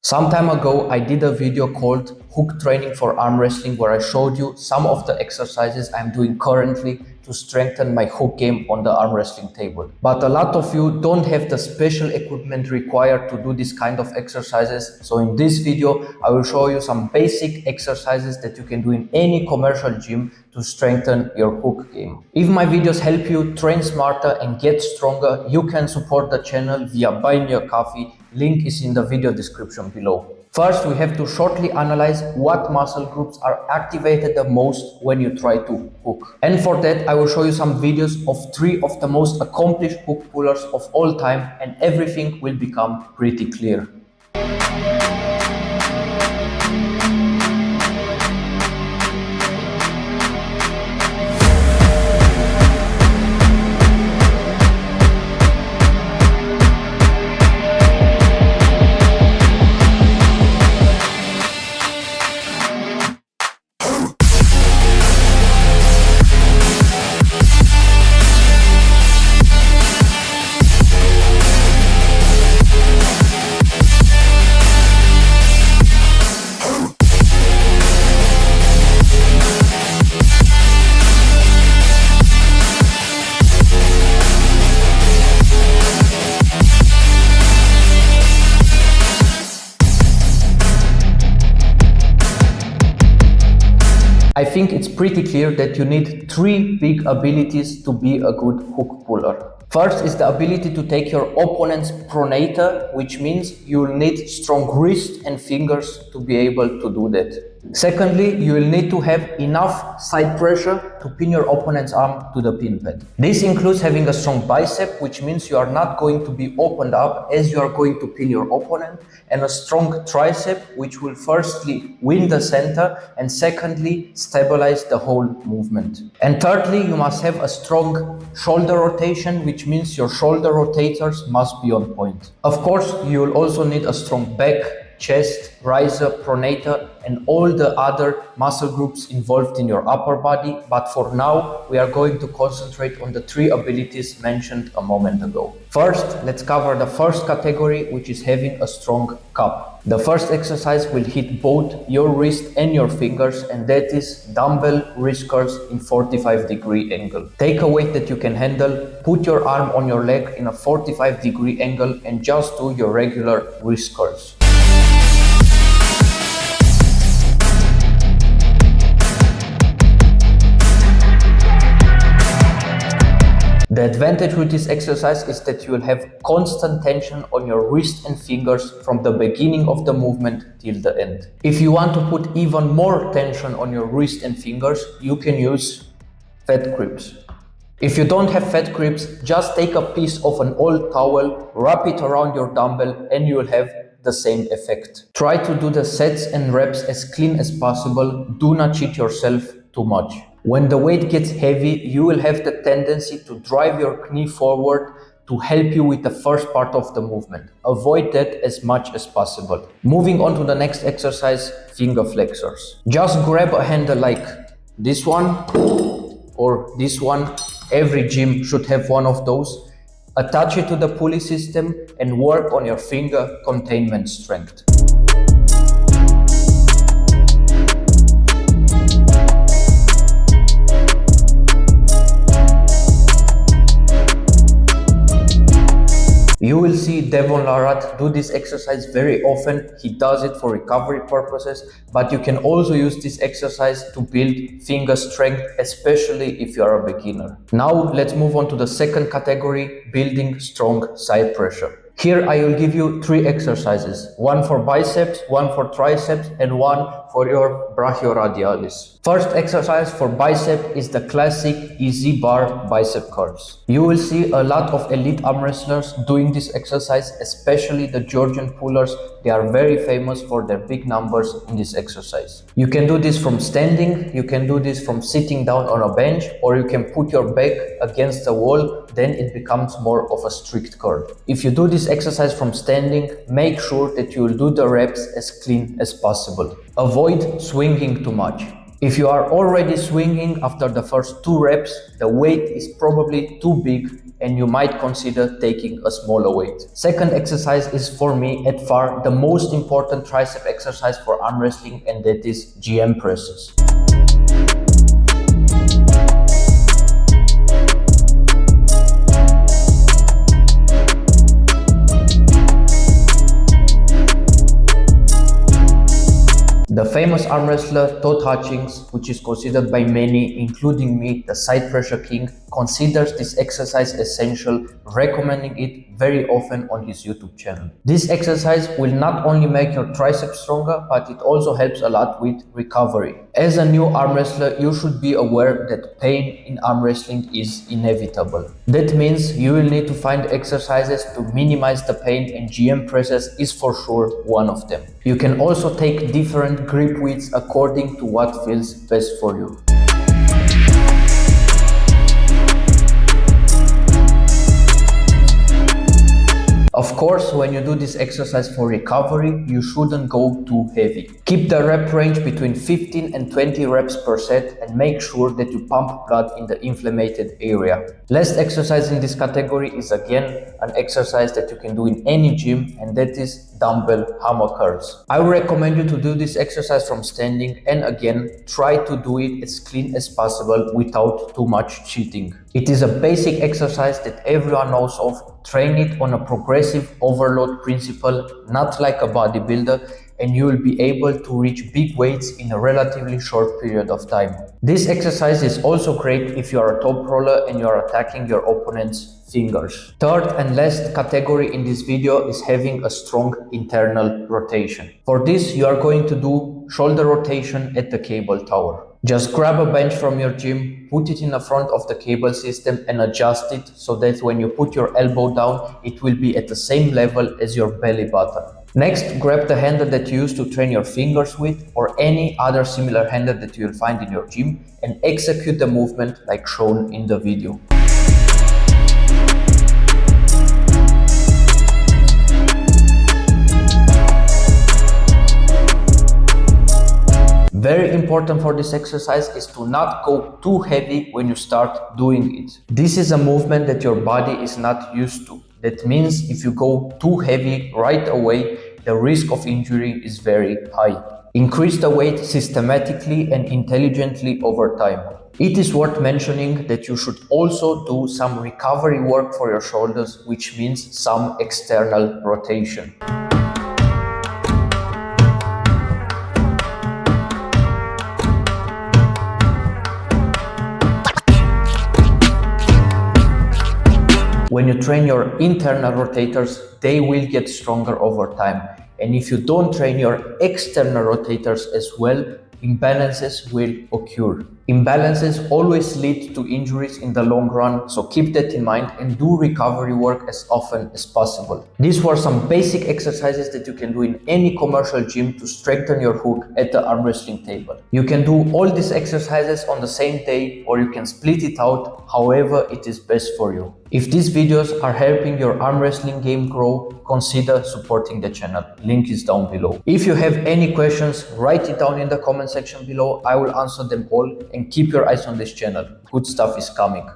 Some time ago, I did a video called Hook Training for Arm Wrestling where I showed you some of the exercises I'm doing currently to strengthen my hook game on the arm wrestling table. But a lot of you don't have the special equipment required to do this kind of exercises. So in this video, I will show you some basic exercises that you can do in any commercial gym to strengthen your hook game. If my videos help you train smarter and get stronger, you can support the channel via buying me a coffee. Link is in the video description below. First, we have to shortly analyze what muscle groups are activated the most when you try to hook. And for that, I will show you some videos of 3 of the most accomplished hook pullers of all time, and everything will become pretty clear. I think it's pretty clear that you need 3 big abilities to be a good hook puller. First is the ability to take your opponent's pronator, which means you'll need strong wrist and fingers to be able to do that. Secondly, you will need to have enough side pressure to pin your opponent's arm to the pin pad. This includes having a strong bicep, which means you are not going to be opened up as you are going to pin your opponent, and a strong tricep, which will firstly win the center and secondly stabilize the whole movement. And thirdly, you must have a strong shoulder rotation, which means your shoulder rotators must be on point. Of course, you will also need a strong back, chest, riser, pronator, and all the other muscle groups involved in your upper body. But for now, we are going to concentrate on the 3 abilities mentioned a moment ago. First, let's cover the first category, which is having a strong cup. The first exercise will hit both your wrist and your fingers, and that is dumbbell wrist curls in 45-degree angle. Take a weight that you can handle, put your arm on your leg in a 45-degree angle, and just do your regular wrist curls. The advantage with this exercise is that you will have constant tension on your wrist and fingers from the beginning of the movement till the end. If you want to put even more tension on your wrist and fingers, you can use fat grips. If you don't have fat grips, just take a piece of an old towel, wrap it around your dumbbell, and you will have the same effect. Try to do the sets and reps as clean as possible. Do not cheat yourself too much. When the weight gets heavy, you will have the tendency to drive your knee forward to help you with the first part of the movement. Avoid that as much as possible. Moving on to the next exercise, finger flexors. Just grab a handle like this one or this one. Every gym should have one of those. Attach it to the pulley system and work on your finger containment strength. You will see Devon Larratt do this exercise very often. He does it for recovery purposes, but you can also use this exercise to build finger strength, especially if you are a beginner. Now let's move on to the second category, building strong side pressure. Here I will give you 3 exercises, 1 for biceps, 1 for triceps, and 1 for your brachioradialis. First exercise for bicep is the classic easy bar bicep curls. You will see a lot of elite arm wrestlers doing this exercise, especially the Georgian pullers. They are very famous for their big numbers in this exercise. You can do this from standing, you can do this from sitting down on a bench, or you can put your back against the wall, then it becomes more of a strict curl. If you do this exercise from standing, make sure that you will do the reps as clean as possible. Avoid swinging too much. If you are already swinging after the first 2 reps, the weight is probably too big and you might consider taking a smaller weight. Second exercise is for me at far the most important tricep exercise for arm wrestling, and that is GM presses. The famous arm wrestler Todd Hutchings, which is considered by many, including me, the side pressure king, considers this exercise essential, recommending it very often on his YouTube channel. This exercise will not only make your triceps stronger, but it also helps a lot with recovery. As a new arm wrestler, you should be aware that pain in arm wrestling is inevitable. That means you will need to find exercises to minimize the pain, and GM presses is for sure one of them. You can also take different grip widths according to what feels best for you. Of course, when you do this exercise for recovery, you shouldn't go too heavy. Keep the rep range between 15 and 20 reps per set and make sure that you pump blood in the inflamed area. Last exercise in this category is again an exercise that you can do in any gym, and that is dumbbell hammer curls. I would recommend you to do this exercise from standing, and again, try to do it as clean as possible without too much cheating. It is a basic exercise that everyone knows of. Train it on a progressive overload principle, not like a bodybuilder, and you will be able to reach big weights in a relatively short period of time. This exercise is also great if you are a top roller and you are attacking your opponent's fingers. Third and last category in this video is having a strong internal rotation. For this, you are going to do shoulder rotation at the cable tower. Just grab a bench from your gym, put it in the front of the cable system and adjust it so that when you put your elbow down, it will be at the same level as your belly button. Next, grab the handle that you use to train your fingers with, or any other similar handle that you will find in your gym, and execute the movement like shown in the video. Very important for this exercise is to not go too heavy when you start doing it. This is a movement that your body is not used to. That means if you go too heavy right away, the risk of injury is very high. Increase the weight systematically and intelligently over time. It is worth mentioning that you should also do some recovery work for your shoulders, which means some external rotation. When you train your internal rotators, they will get stronger over time. And if you don't train your external rotators as well, imbalances will occur. Imbalances always lead to injuries in the long run, so keep that in mind and do recovery work as often as possible. These were some basic exercises that you can do in any commercial gym to strengthen your hook at the arm wrestling table. You can do all these exercises on the same day, or you can split it out, however it is best for you. If these videos are helping your arm wrestling game grow, consider supporting the channel. Link is down below. If you have any questions, write it down in the comment section below. I will answer them all, and keep your eyes on this channel. Good stuff is coming.